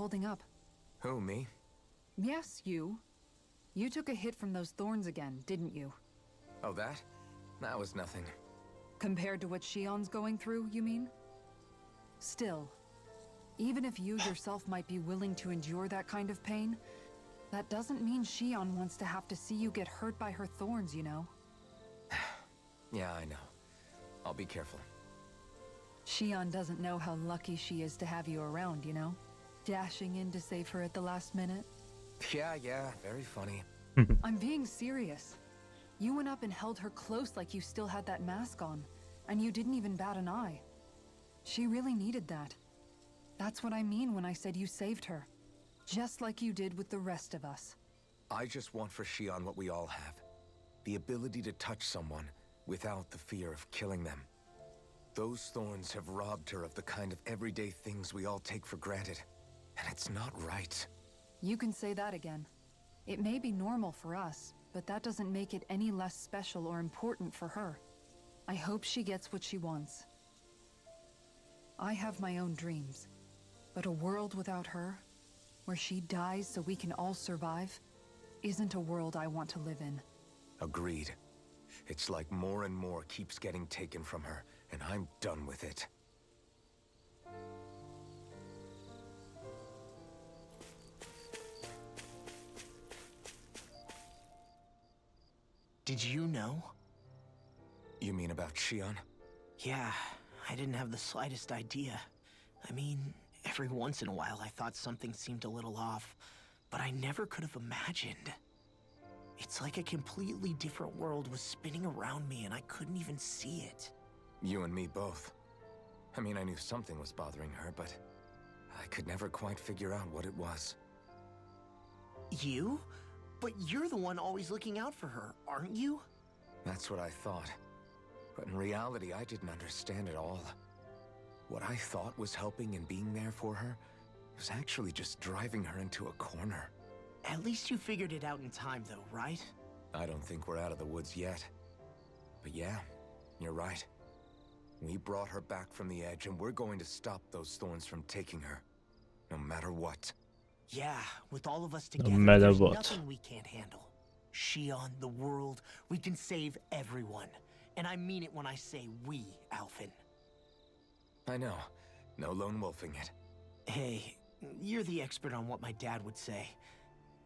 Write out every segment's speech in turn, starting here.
holding up? Who, me? Yes, you. You took a hit from those thorns again, didn't you? Oh, that? That was nothing. Compared to what Shionne's going through, you mean? Still, even if you yourself might be willing to endure that kind of pain, that doesn't mean Shionne wants to have to see you get hurt by her thorns, you know? Yeah, I know. I'll be careful. Shionne doesn't know how lucky she is to have you around, you know? Dashing in to save her at the last minute. Yeah, very funny. I'm being serious. You went up and held her close like you still had that mask on, and you didn't even bat an eye. She really needed that. That's what I mean when I said you saved her. Just like you did with the rest of us. I just want for Shionne what we all have. The ability to touch someone without the fear of killing them. Those thorns have robbed her of the kind of everyday things we all take for granted. And it's not right. You can say that again. It may be normal for us, but that doesn't make it any less special or important for her. I hope she gets what she wants. I have my own dreams, but a world without her, where she dies so we can all survive, isn't a world I want to live in. Agreed. It's like more and more keeps getting taken from her, and I'm done with it. Did you know? You mean about Shionne? Yeah, I didn't have the slightest idea. I mean, every once in a while I thought something seemed a little off, but I never could have imagined. It's like a completely different world was spinning around me and I couldn't even see it. You and me both. I mean, I knew something was bothering her, but I could never quite figure out what it was. You? But you're the one always looking out for her, aren't you? That's what I thought. But in reality, I didn't understand it all. What I thought was helping and being there for her was actually just driving her into a corner. At least you figured it out in time, though, right? I don't think we're out of the woods yet. But yeah, you're right. We brought her back from the edge, and we're going to stop those thorns from taking her. No matter what. Yeah, with all of us together, matter there's what. nothing we can't handle. Shionne, the world, we can save everyone. And I mean it when I say we, Alphen. I know. No lone wolfing it. Hey, you're the expert on what my dad would say.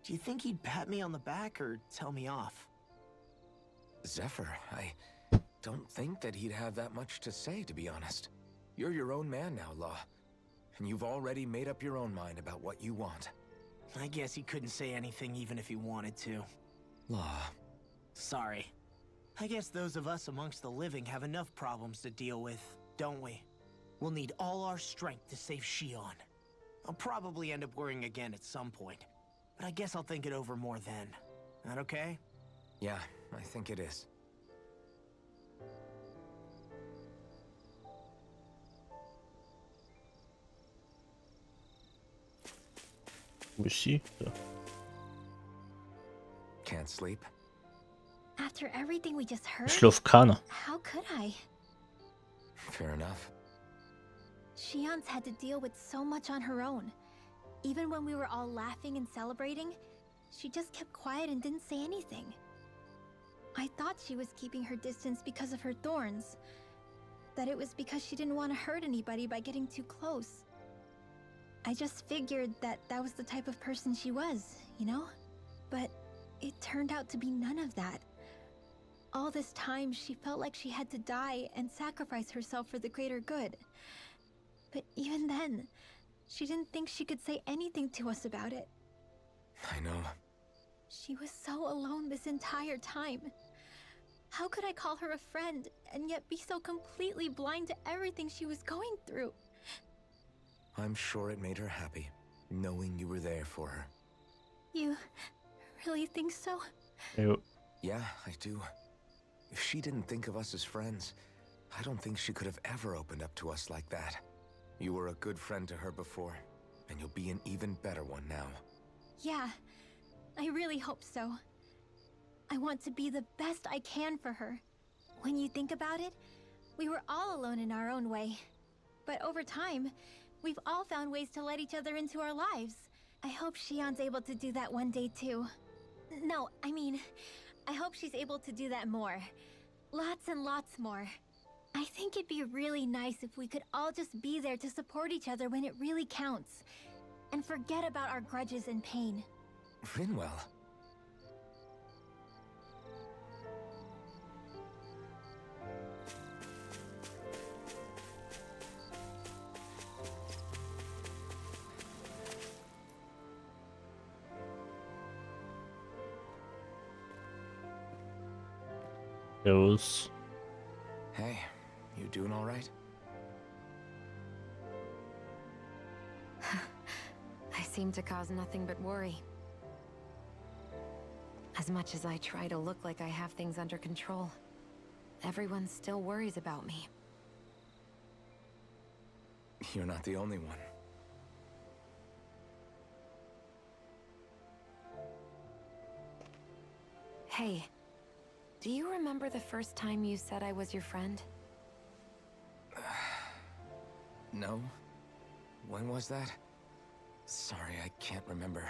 Do you think he'd pat me on the back or tell me off? Zephyr, I don't think that he'd have that much to say, to be honest. You're your own man now, Law. And you've already made up your own mind about what you want. I guess he couldn't say anything even if he wanted to. Law. Sorry. I guess those of us amongst the living have enough problems to deal with, don't we? We'll need all our strength to save Shionne. I'll probably end up worrying again at some point, but I guess I'll think it over more then. That okay? Yeah, I think it is. Wo ist sie? Da. Can't sleep? After everything we just heard, Schläft keiner. how could I? Fair enough. Shionne's had to deal with so much on her own. Even when we were all laughing and celebrating, she just kept quiet and didn't say anything. I thought she was keeping her distance because of her thorns. That it was because she didn't want to hurt anybody by getting too close. I just figured that that was the type of person she was, you know? But it turned out to be none of that. All this time, she felt like she had to die and sacrifice herself for the greater good. But even then, she didn't think she could say anything to us about it. I know. She was so alone this entire time. How could I call her a friend and yet be so completely blind to everything she was going through? I'm sure it made her happy, knowing you were there for her. You really think so? Jo. Yeah, I do. If she didn't think of us as friends, I don't think she could have ever opened up to us like that. You were a good friend to her before, and you'll be an even better one now. Yeah, I really hope so. I want to be the best I can for her. When you think about it, we were all alone in our own way. But over time, We've all found ways to let each other into our lives. I hope Shionne's able to do that one day too. No, I mean, I hope she's able to do that more. Lots and lots more. I think it'd be really nice if we could all just be there to support each other when it really counts. And forget about our grudges and pain. Rinwell. Those. Hey, you doing all right? I seem to cause nothing but worry. As much as I try to look like I have things under control, everyone still worries about me. You're not the only one. Hey, do you remember the first time you said I was your friend? No? When was that? Sorry, I can't remember.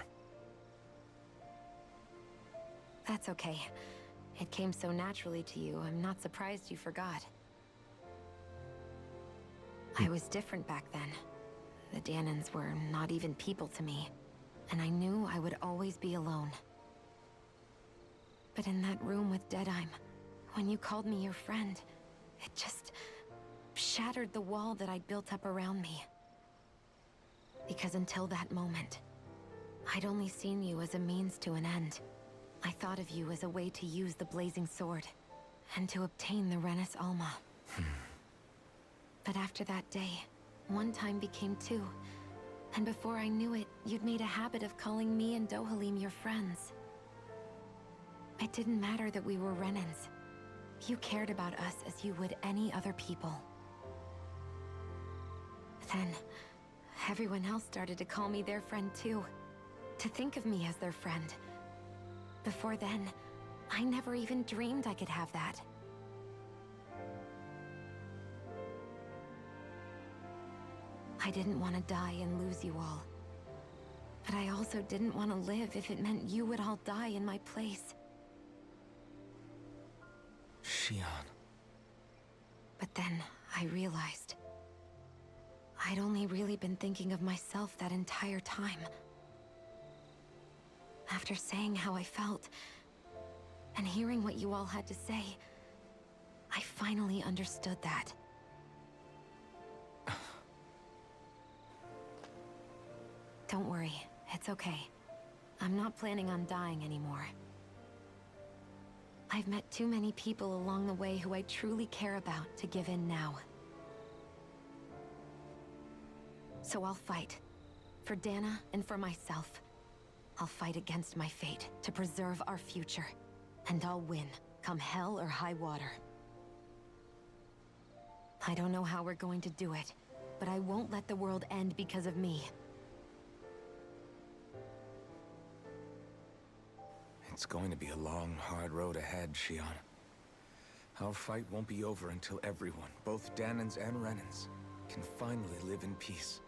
That's okay. It came so naturally to you, I'm not surprised you forgot. I was different back then. The Danans were not even people to me, and I knew I would always be alone. But in that room with Deadheim, when you called me your friend, it just shattered the wall that I'd built up around me. Because until that moment, I'd only seen you as a means to an end. I thought of you as a way to use the blazing sword, and to obtain the Renis Alma. But after that day, one time became two, and before I knew it, you'd made a habit of calling me and Dohalim your friends. It didn't matter that we were Renans. You cared about us as you would any other people. Then, everyone else started to call me their friend too. To think of me as their friend. Before then, I never even dreamed I could have that. I didn't want to die and lose you all. But I also didn't want to live if it meant you would all die in my place. Shionne. But then I realized I'd only really been thinking of myself that entire time. After saying how I felt, and hearing what you all had to say, I finally understood that. Don't worry, it's okay. I'm not planning on dying anymore. I've met too many people along the way who I truly care about to give in now. So I'll fight. For Dana and for myself. I'll fight against my fate to preserve our future. And I'll win, come hell or high water. I don't know how we're going to do it, but I won't let the world end because of me. It's going to be a long, hard road ahead, Shionne. Our fight won't be over until everyone, both Danans and Renans, can finally live in peace.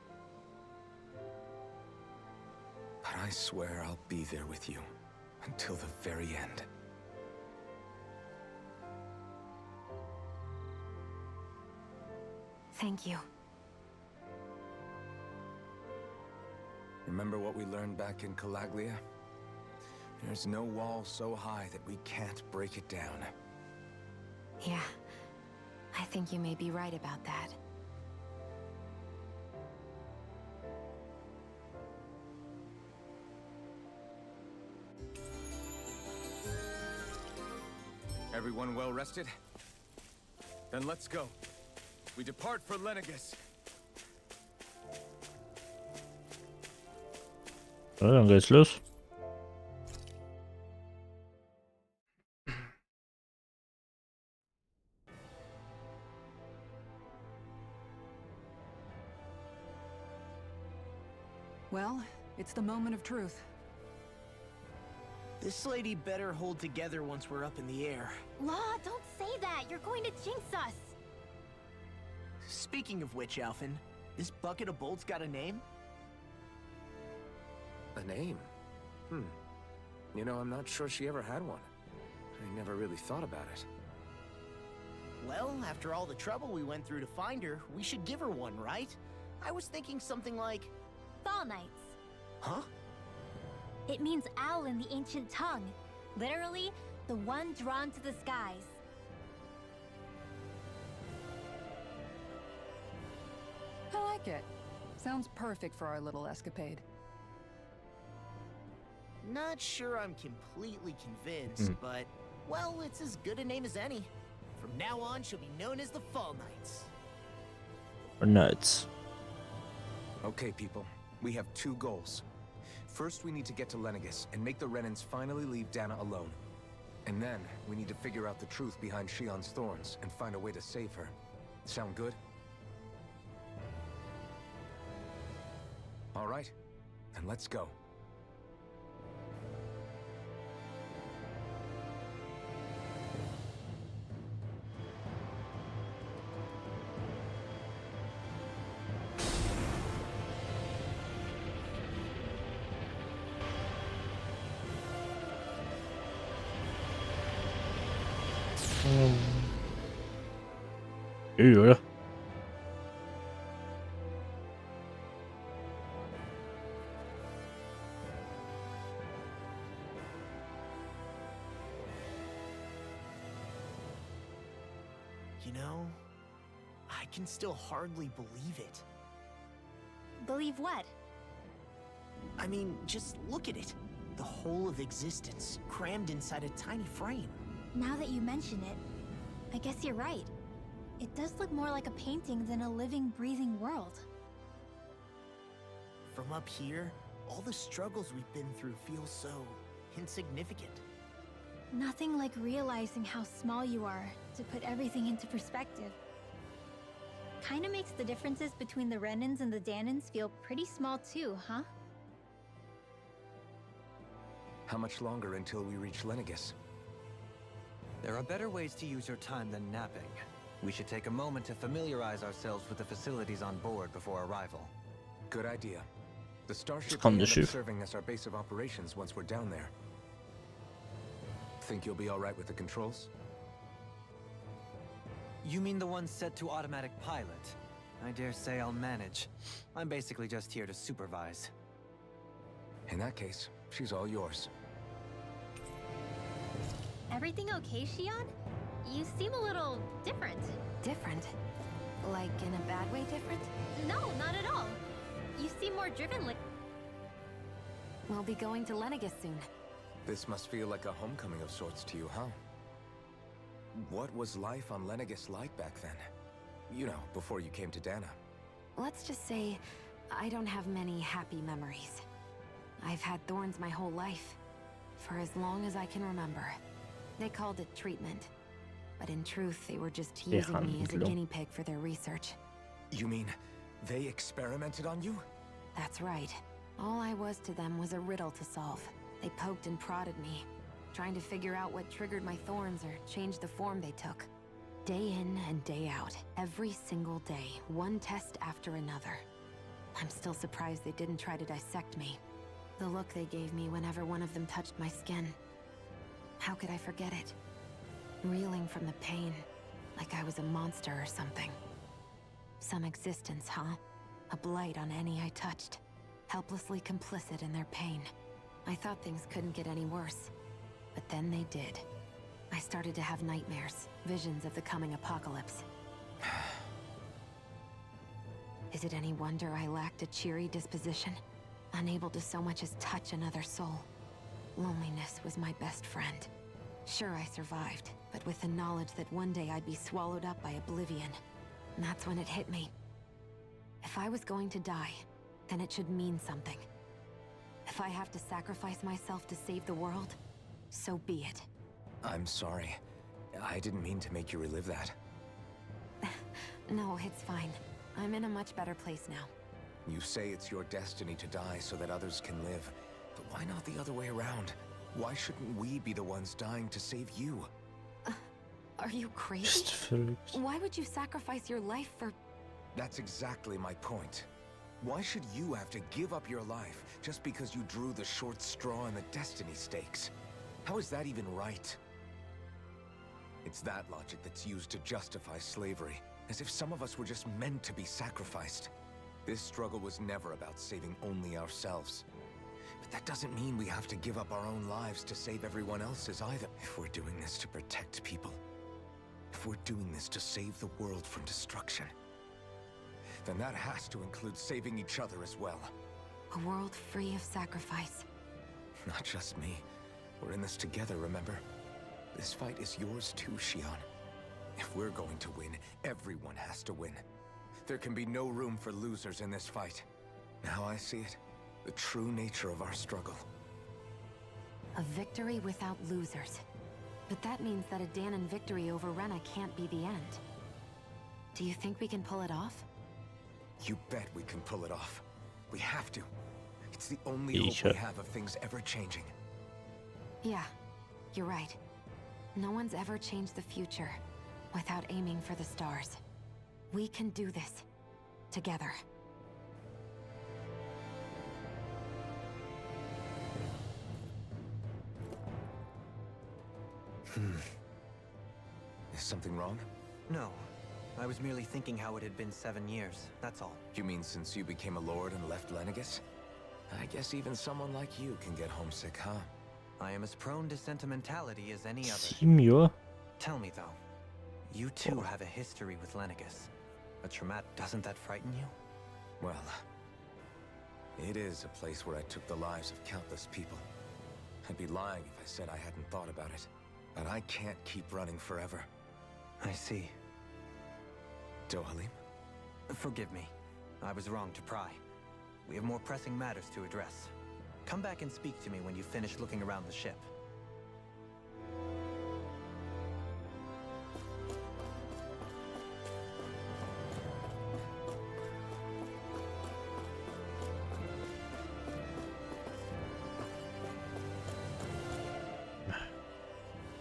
But I swear I'll be there with you until the very end. Thank you. Remember what we learned back in Calaglia? There's no wall so high that we can't break it down. Yeah, I think you may be right about that. Everyone well rested? Then let's go. We depart for Lenegis. Ja, dann geht's los. Well, it's the moment of truth. This lady better hold together once we're up in the air. Law, don't say that. You're going to jinx us. Speaking of which, Alphen, This bucket of bolts got a name? A name? You know, I'm not sure she ever had one. I never really thought about it. Well, after all the trouble we went through to find her, we should give her one, right? I was thinking something like... Fall Nights. Huh? It means owl in the ancient tongue. Literally, the one drawn to the skies. I like it. Sounds perfect for our little escapade. Not sure I'm completely convinced, but, well, it's as good a name as any. From now on, she'll be known as the Fall Nights. Or nuts. Okay, people. We have two goals. First, we need to get to Lenegis and make the Renans finally leave Dana alone. And then, we need to figure out the truth behind Shionne's thorns and find a way to save her. Sound good? All right, then let's go. Ihre. You know, I can still hardly believe it. Believe what? I mean, just look at it. The whole of existence, crammed inside a tiny frame. Now that you mention it, I guess you're right. It does look more like a painting than a living, breathing world. From up here, all the struggles we've been through feel so insignificant. Nothing like realizing how small you are to put everything into perspective. Kinda makes the differences between the Renans and the Danans feel pretty small too, huh? How much longer until we reach Lenegis? There are better ways to use your time than napping. We should take a moment to familiarize ourselves with the facilities on board before arrival. Good idea. The starship Kan may du end up skyve? serving as our base of operations once we're down there. Think you'll be all right with the controls? You mean the one set to automatic pilot? I dare say I'll manage. I'm basically just here to supervise. In that case, she's all yours. Everything okay, Shionne? You seem a little different. Different? Like in a bad way different? No, not at all. You seem more driven like... We'll be going to Lenegis soon. This must feel like a homecoming of sorts to you, huh? What was life on Lenegis like back then? You know, before you came to Dana. Let's just say, I don't have many happy memories. I've had thorns my whole life. For as long as I can remember. They called it treatment. But in truth, they were just using me as a guinea pig for their research. You mean, they experimented on you? That's right. All I was to them was a riddle to solve. They poked and prodded me, trying to figure out what triggered my thorns or changed the form they took. Day in and day out, every single day, one test after another. I'm still surprised they didn't try to dissect me. The look they gave me whenever one of them touched my skin. How could I forget it? Reeling from the pain, like I was a monster or something. Some existence, huh? A blight on any I touched. Helplessly complicit in their pain. I thought things couldn't get any worse. But then they did. I started to have nightmares, visions of the coming apocalypse. Is it any wonder I lacked a cheery disposition? Unable to so much as touch another soul. Loneliness was my best friend. Sure, I survived, but with the knowledge that one day I'd be swallowed up by oblivion. And that's when it hit me. If I was going to die, then it should mean something. If I have to sacrifice myself to save the world, so be it. I'm sorry. I didn't mean to make you relive that. No, it's fine. I'm in a much better place now. You say it's your destiny to die so that others can live. But why not the other way around? Why shouldn't we be the ones dying to save you? Are you crazy? Just verrückt. Why would you sacrifice your life for That's exactly my point. Why should you have to give up your life just because you drew the short straw in the destiny stakes? How is that even right? It's that logic that's used to justify slavery, as if some of us were just meant to be sacrificed. This struggle was never about saving only ourselves. But that doesn't mean we have to give up our own lives to save everyone else's either. If we're doing this to protect people, if we're doing this to save the world from destruction, then that has to include saving each other as well. A world free of sacrifice. Not just me. We're in this together, remember? This fight is yours too, Shionne. If we're going to win, everyone has to win. There can be no room for losers in this fight. Now I see it. The true nature of our struggle. A victory without losers. But that means that a Dahnan victory over Rena can't be the end. Do you think we can pull it off? You bet we can pull it off. We have to. It's the only hope we have of things ever changing. Yeah, you're right. No one's ever changed the future without aiming for the stars. We can do this. Together. Is something wrong? No. I was merely thinking how it had been 7 years, that's all. You mean since you became a lord and left Lenegis? I guess even someone like you can get homesick, huh? I am as prone to sentimentality as any other. 7 jaar? Tell me though, you too have a history with Lenegis. A traumatic, doesn't that frighten you? Well, it is a place where I took the lives of countless people. I'd be lying if I said I hadn't thought about it. But I can't keep running forever. I see. Dohalim? Forgive me. I was wrong to pry. We have more pressing matters to address. Come back and speak to me when you finish looking around the ship.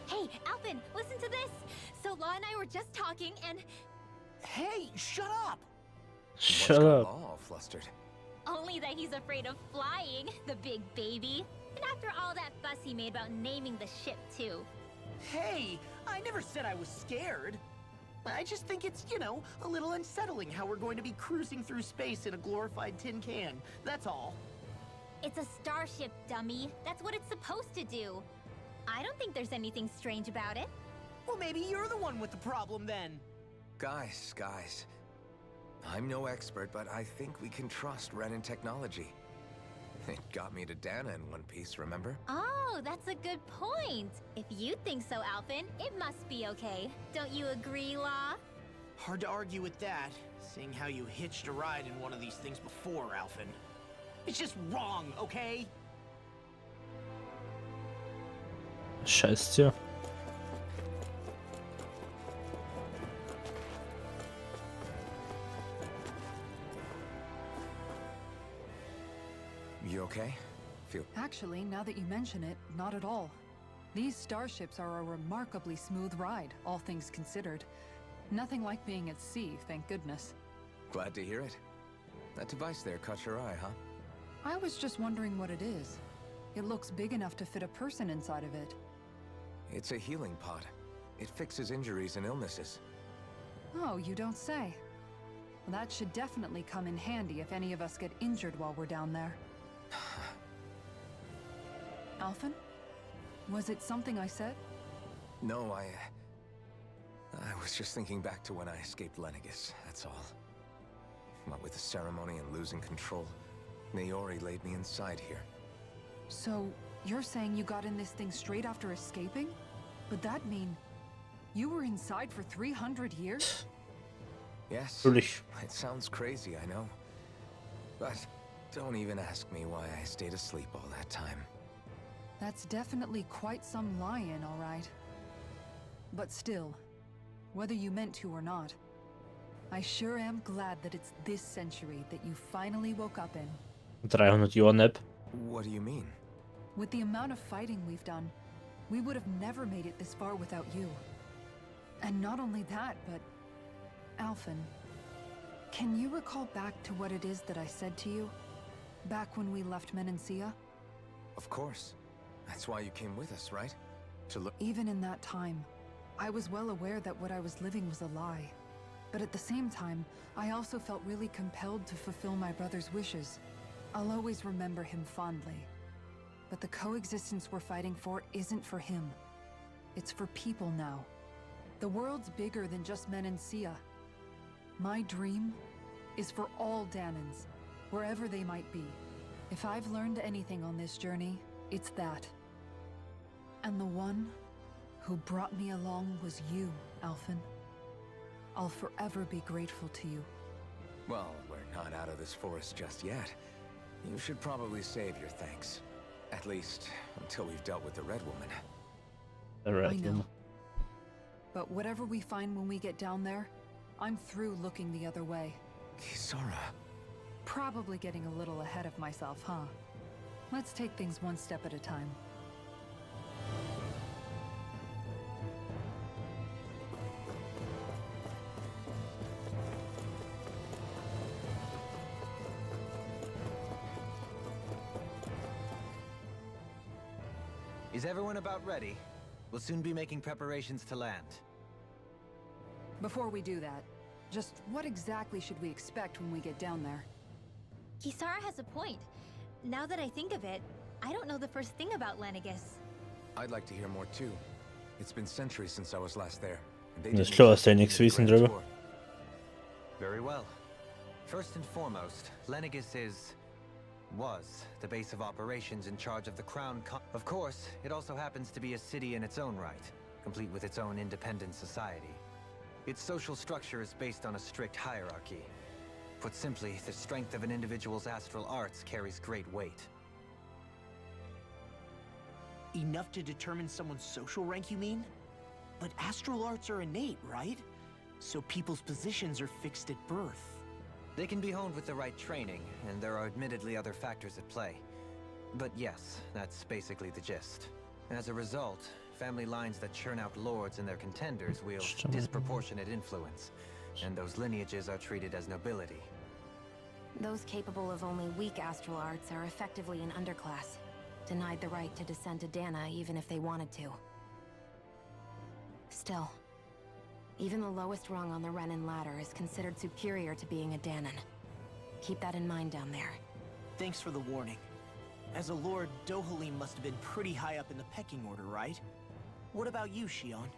Hey, Alphen, listen to this! So Law and I were just talking and... Hey, shut up! Shut What's got up. Law all flustered? Only that he's afraid of flying, the big baby. And after all that fuss he made about naming the ship, too. Hey, I never said I was scared. I just think it's, you know, a little unsettling how we're going to be cruising through space in a glorified tin can. That's all. It's a starship, dummy. That's what it's supposed to do. I don't think there's anything strange about it. Well, maybe you're the one with the problem then. Guys. I'm no expert, but I think we can trust Renan technology. It got me to Dana in one piece, remember? Oh, that's a good point. If you think so, Alphen, it must be okay. Don't you agree, Law? Hard to argue with that, seeing how you hitched a ride in one of these things before, Alphen. It's just wrong, okay? Scheiß dir. You okay? Actually, now that you mention it, not at all. These starships are a remarkably smooth ride, all things considered. Nothing like being at sea, thank goodness. Glad to hear it. That device there caught your eye, huh? I was just wondering what it is. It looks big enough to fit a person inside of it. It's a healing pod. It fixes injuries and illnesses. Oh, you don't say. Well, that should definitely come in handy if any of us get injured while we're down there. Alphen? Was it something I said? No, I was just thinking back to when I escaped Lenegis, that's all. What with the ceremony and losing control, Naori laid me inside here. So, you're saying you got in this thing straight after escaping? Would that mean you were inside for 300 years? Yes. Natürlich. It sounds crazy, I know. But don't even ask me why I stayed asleep all that time. That's definitely quite some lie-in, all right. But still, whether you meant to or not, I sure am glad that it's this century that you finally woke up in. 300 jaar nep. What do you mean? With the amount of fighting we've done, we would have never made it this far without you. And not only that, but... Alphen, Can you recall back to what it is that I said to you? Back when we left Menancia? Of course. That's why you came with us, right? To look. Even in that time, I was well aware that what I was living was a lie. But at the same time, I also felt really compelled to fulfill my brother's wishes. I'll always remember him fondly. But the coexistence we're fighting for isn't for him. It's for people now. The world's bigger than just Menancia. My dream is for all Danans, wherever they might be. If I've learned anything on this journey, it's that. And the one who brought me along was you, Alphen. I'll forever be grateful to you. Well, we're not out of this forest just yet. You should probably save your thanks. At least, until we've dealt with the Red Woman. The red I know. one. But whatever we find when we get down there, I'm through looking the other way. Kisara. Probably getting a little ahead of myself, huh? Let's take things one step at a time. Is everyone about ready? We'll soon be making preparations to land. Before we do that, just what exactly should we expect when we get down there? Kisara has a point. Now that I think of it, I don't know the first thing about Lenegis. I'd like to hear more too. It's been centuries since I was last there. and they Det didn't slår exactly sig give niks me a visum grand drüber. tour. Very well. First and foremost, Lenegis was the base of operations in charge of the Crown Of course, it also happens to be a city in its own right, complete with its own independent society. Its social structure is based on a strict hierarchy. Put simply, the strength of an individual's astral arts carries great weight. Enough to determine someone's social rank, you mean? But astral arts are innate, right? So people's positions are fixed at birth. They can be honed with the right training, and there are admittedly other factors at play. But yes, that's basically the gist. As a result, family lines that churn out lords and their contenders wield disproportionate influence, and those lineages are treated as nobility. Those capable of only weak astral arts are effectively an underclass, denied the right to descend to Dana even if they wanted to. Still, even the lowest rung on the Renin ladder is considered superior to being a Danan. Keep that in mind down there. Thanks for the warning. As a lord, Dohalim must have been pretty high up in the pecking order, right? What about you, Shionne?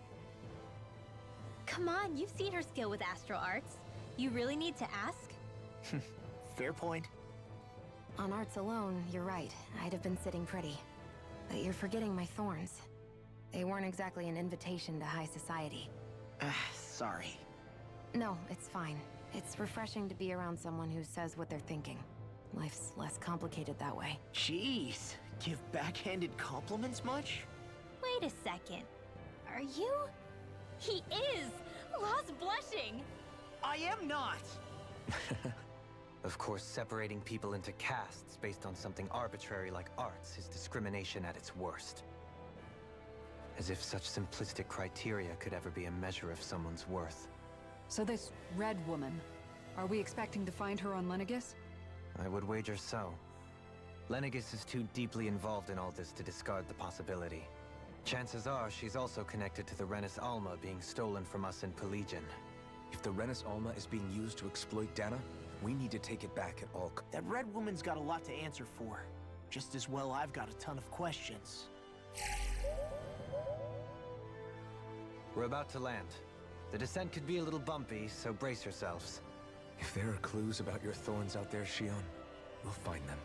Come on, you've seen her skill with astral arts. You really need to ask? Fair point. On arts alone, you're right. I'd have been sitting pretty. But you're forgetting my thorns. They weren't exactly an invitation to high society. Sorry. No, it's fine. It's refreshing to be around someone who says what they're thinking. Life's less complicated that way. Jeez, give backhanded compliments much? Wait a second. Are you? He is! Lost blushing! I am not! Of course, separating people into castes based on something arbitrary like arts is discrimination at its worst. As if such simplistic criteria could ever be a measure of someone's worth. So this Red Woman, are we expecting to find her on Lenegis? I would wager so. Lenegis is too deeply involved in all this to discard the possibility. Chances are she's also connected to the Renis Alma being stolen from us in Pelegion. If the Renis Alma is being used to exploit Dana, we need to take it back at all That red woman's got a lot to answer for. Just as well I've got a ton of questions. We're about to land. The descent could be a little bumpy, so brace yourselves. If there are clues about your thorns out there, Shionne, we'll find them.